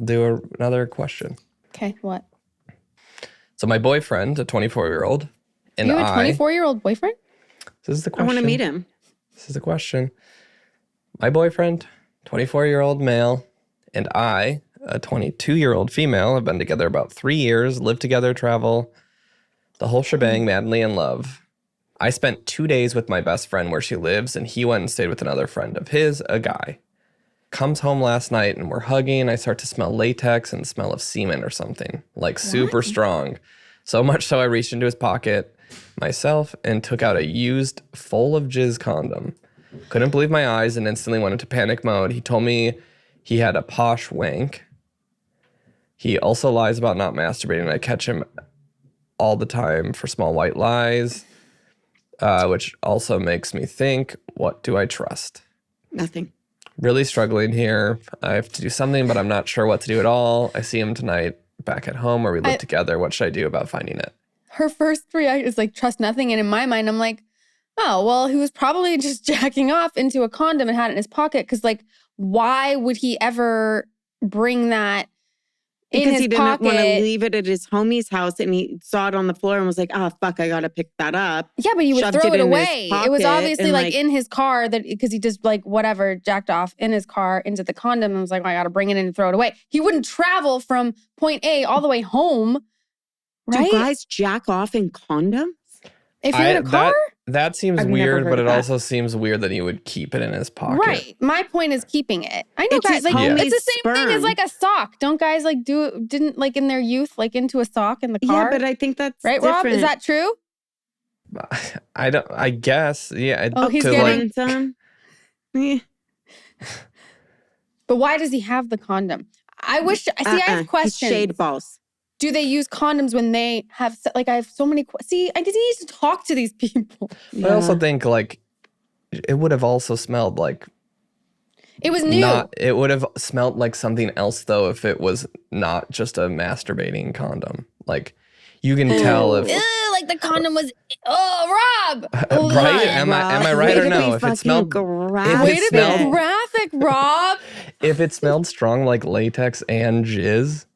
do another question. Okay, what? So my boyfriend, a 24-year-old, and you have a 24-year-old boyfriend? This is the question. I want to meet him. This is the question. My boyfriend, 24-year-old male, and I, a 22-year-old female, have been together about 3 years, lived together, travel, the whole shebang, madly in love. I spent 2 days with my best friend where she lives, and he went and stayed with another friend of his, a guy. Comes home last night, and we're hugging. I start to smell latex and the smell of semen or something, like super strong. So much so I reached into his pocket myself and took out a used, full of jizz condom. Couldn't believe my eyes and instantly went into panic mode. He told me he had a posh wank. He also lies about not masturbating. I catch him all the time for small white lies, which also makes me think, what do I trust? Nothing. Really struggling here. I have to do something, but I'm not sure what to do at all. I see him tonight back at home where we live together. What should I do about finding it? Her first reaction is like, trust nothing. And in my mind, I'm like, oh, well, he was probably just jacking off into a condom and had it in his pocket. Because, like, why would he ever bring that in his pocket? Because he didn't want to leave it at his homie's house and he saw it on the floor and was like, oh, fuck, I got to pick that up. Yeah, but he would throw it away. It was obviously like in his car because he just like whatever, jacked off in his car into the condom and was like, oh, I got to bring it in and throw it away. He wouldn't travel from point A all the way home, right? Do guys jack off in condoms? If you're in a car? That seems weird, but it also seems weird that he would keep it in his pocket. Right. My point is keeping it. I know guys, like, it's the same thing as like a sock. Don't guys like didn't like in their youth, like into a sock in the car? Yeah, but I think that's right, different. Rob? Is that true? I guess. Yeah. Oh, he's getting some. But why does he have the condom? I have questions. Shade balls. Do they use condoms when they have, like, I have so many, I just need to talk to these people. Yeah. I also think, like, it would have also smelled like. It was new. It would have smelled like something else, though, if it was not just a masturbating condom. Like, you can tell if. Like the condom was, Rob! Right? Am I right or no? If it smelled graphic. Way to be graphic, Rob! If it smelled strong like latex and jizz,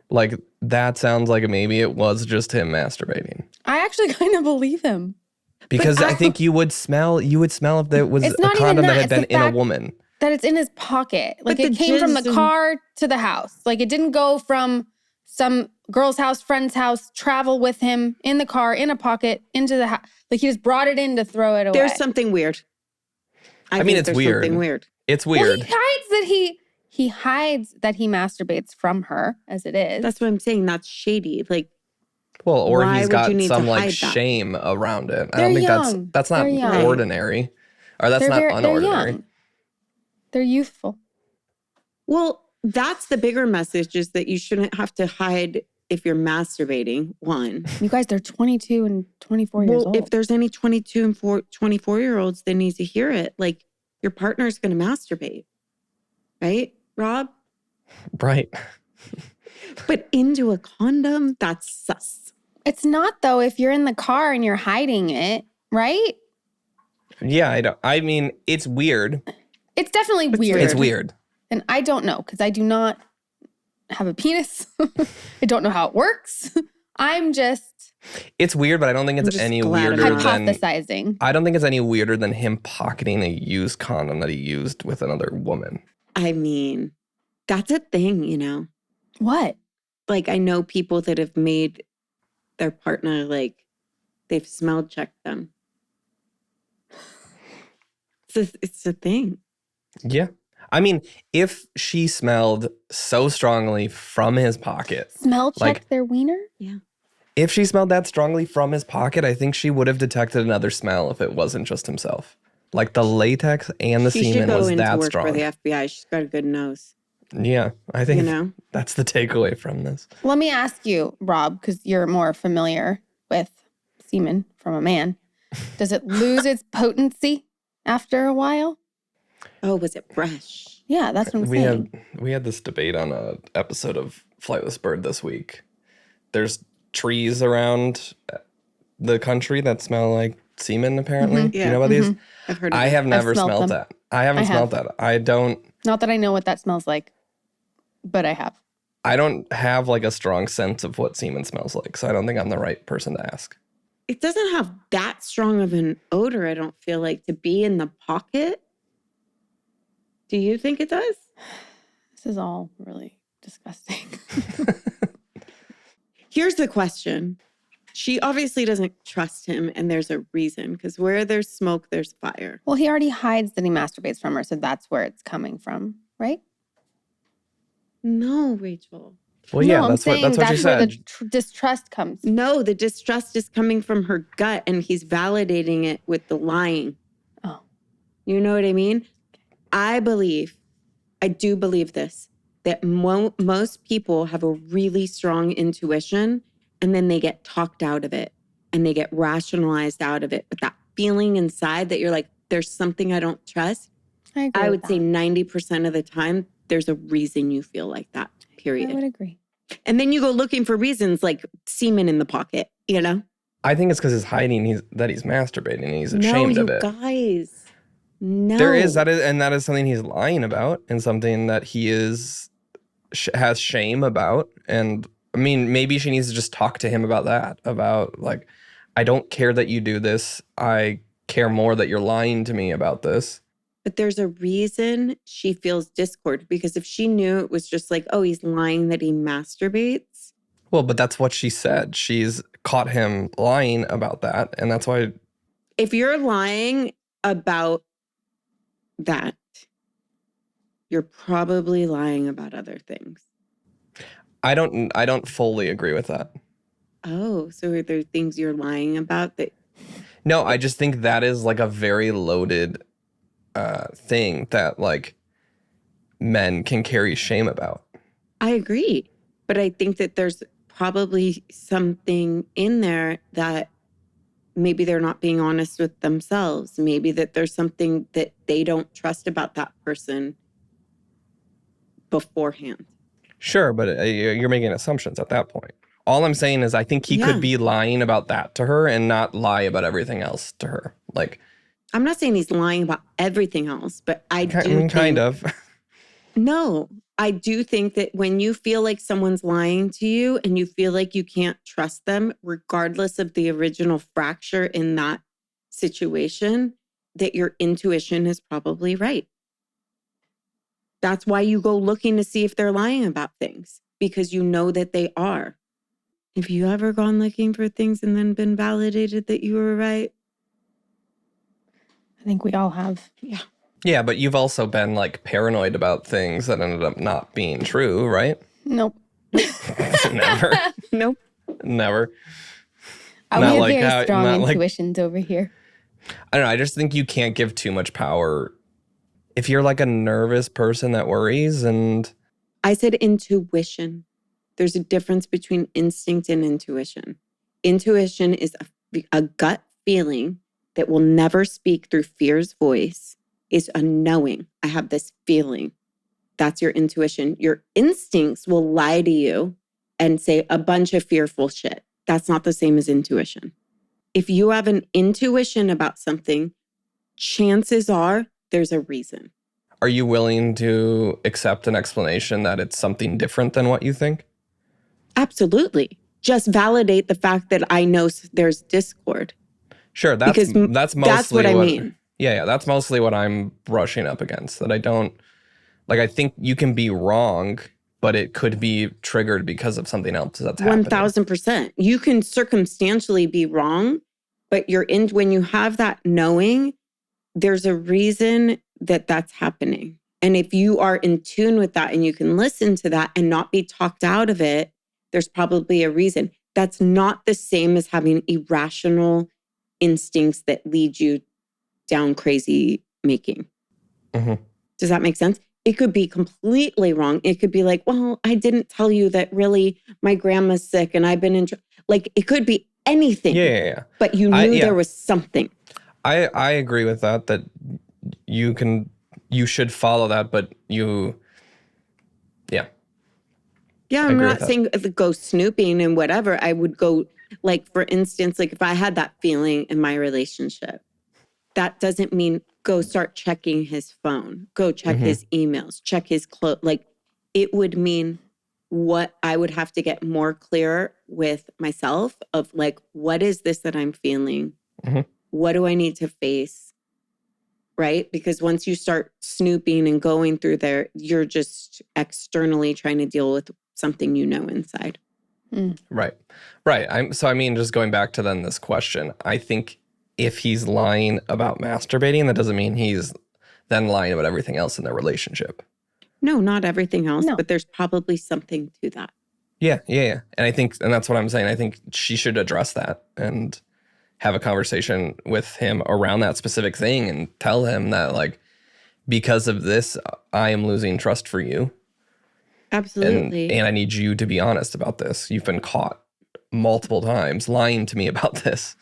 like, that sounds like maybe it was just him masturbating. I actually kind of believe him. Because I think you would smell if there was a condom that had been in a woman. That it's in his pocket. Like, it came from the car to the house. Like, it didn't go from some girl's house, friend's house, travel with him in the car, in a pocket, into the house. Like, he just brought it in to throw it away. There's something weird. I mean, it's weird. Something weird. It's weird. Well, he hides that he masturbates from her, as it is. That's what I'm saying. That's shady. Like, well, or he's got some like shame around it. I don't think that's not ordinary, or that's not unordinary. They're youthful. Well, that's the bigger message: is that you shouldn't have to hide if you're masturbating. One, you guys, they're 22 and 24 years old. If there's any 22 and 24-year-olds that need to hear it, like, your partner's going to masturbate, right? Rob? Right. But into a condom, that's sus. It's not, though, if you're in the car and you're hiding it, right? Yeah, I mean, it's weird. It's definitely weird. It's weird. And I don't know, because I do not have a penis. I don't know how it works. It's weird, but I don't think it's any weirder than hypothesizing. I don't think it's any weirder than him pocketing a used condom that he used with another woman. I mean, that's a thing, you know. What? Like, I know people that have made their partner, like, they've smell checked them. It's a thing. Yeah. I mean, if she smelled so strongly from his pocket. Smell checked their wiener? Yeah. If she smelled that strongly from his pocket, I think she would have detected another smell if it wasn't just himself. Like, the latex and the semen was that strong. She should go into work for the FBI. She's got a good nose. Yeah, I think that's the takeaway from this. Let me ask you, Rob, because you're more familiar with semen from a man. Does it lose its potency after a while? Oh, was it fresh? Yeah, that's what I'm saying. We had this debate on an episode of Flightless Bird this week. There's trees around the country that smell like semen, apparently. Mm-hmm. Do you know about these? I've heard of I have never smelled that. I haven't smelled that. I don't. Not that I know what that smells like, but I have. I don't have like a strong sense of what semen smells like, so I don't think I'm the right person to ask. It doesn't have that strong of an odor, I don't feel like, to be in the pocket. Do you think it does? This is all really disgusting. Here's the question. She obviously doesn't trust him, and there's a reason, because where there's smoke, there's fire. Well, he already hides that he masturbates from her, so that's where it's coming from, right? No, Rachel. Well, yeah, no, that's what she that's said. where the distrust comes. No, the distrust is coming from her gut, and he's validating it with the lying. Oh. You know what I mean? I do believe this, that most people have a really strong intuition, and then they get talked out of it, and they get rationalized out of it. But that feeling inside that you're like, there's something I don't trust. I would say 90% of the time, there's a reason you feel like that, period. I would agree. And then you go looking for reasons like semen in the pocket, you know? I think it's because he's hiding that he's masturbating and he's ashamed of it. No, you guys. No. There is, that is something he's lying about and something that he has shame about. And I mean, maybe she needs to just talk to him about that, about like, I don't care that you do this. I care more that you're lying to me about this. But there's a reason she feels discord, because if she knew it was just like, oh, he's lying that he masturbates. Well, but that's what she said. She's caught him lying about that. And that's why. If you're lying about that, you're probably lying about other things. I don't fully agree with that. Oh, so are there things you're lying about that? No, I just think that is like a very loaded thing that like men can carry shame about. I agree. But I think that there's probably something in there that maybe they're not being honest with themselves. Maybe that there's something that they don't trust about that person beforehand. Sure, but you're making assumptions at that point. All I'm saying is I think he could be lying about that to her and not lie about everything else to her. Like, I'm not saying he's lying about everything else, but I kind of. No, I do think that when you feel like someone's lying to you and you feel like you can't trust them, regardless of the original fracture in that situation, that your intuition is probably right. That's why you go looking to see if they're lying about things, because you know that they are. Have you ever gone looking for things and then been validated that you were right? I think we all have. Yeah. Yeah, but you've also been like paranoid about things that ended up not being true, right? Nope. Never. Nope. Never. We have very strong intuitions over here. I don't know. I just think you can't give too much power if you're like a nervous person that worries. And I said intuition. There's a difference between instinct and intuition. Intuition is a gut feeling that will never speak through fear's voice. Is a knowing. I have this feeling. That's your intuition. Your instincts will lie to you and say a bunch of fearful shit. That's not the same as intuition. If you have an intuition about something, chances are there's a reason. Are you willing to accept an explanation that it's something different than what you think? Absolutely. Just validate the fact that I know there's discord. Sure, that's mostly what I mean. Yeah, that's mostly what I'm brushing up against. That I don't like. I think you can be wrong, but it could be triggered because of something else that's happening. 1000%. You can circumstantially be wrong, but when you have that knowing, there's a reason that that's happening. And if you are in tune with that and you can listen to that and not be talked out of it, there's probably a reason. That's not the same as having irrational instincts that lead you down crazy making. Mm-hmm. Does that make sense? It could be completely wrong. It could be like, well, I didn't tell you that really my grandma's sick and I've been in, like, it could be anything. Yeah. But you knew there was something. I agree with that you should follow that, but yeah. Yeah, I'm not saying go snooping and whatever. I would go, like, for instance, like if I had that feeling in my relationship, that doesn't mean go start checking his phone, go check his emails, check his clothes. Like, it would mean what I would have to get more clear with myself of like, what is this that I'm feeling? Mm-hmm. What do I need to face? Right? Because once you start snooping and going through there, you're just externally trying to deal with something inside. Right. Just going back to then this question, I think if he's lying about masturbating, that doesn't mean he's then lying about everything else in their relationship. No, not everything else, but there's probably something to that. Yeah. And that's what I'm saying. I think she should address that and have a conversation with him around that specific thing and tell him that, like, because of this, I am losing trust for you. Absolutely. And I need you to be honest about this. You've been caught multiple times lying to me about this.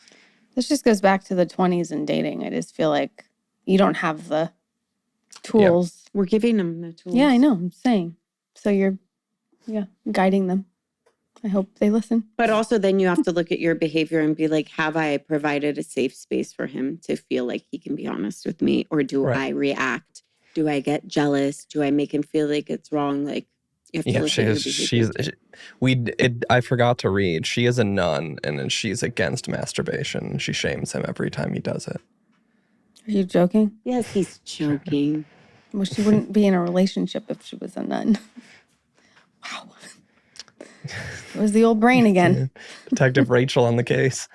This just goes back to the 20s and dating. I just feel like you don't have the tools. Yeah. We're giving them the tools. Yeah, I know. I'm saying. So you're, guiding them. I hope they listen. But also then you have to look at your behavior and be like, have I provided a safe space for him to feel like he can be honest with me? Or do I react? Do I get jealous? Do I make him feel like it's wrong? Like, you have to look at your behavior. I forgot to read. She is a nun, and then she's against masturbation. She shames him every time he does it. Are you joking? Yes, he's joking. Well, she wouldn't be in a relationship if she was a nun. Wow. It was the old brain again. Detective Rachel on the case.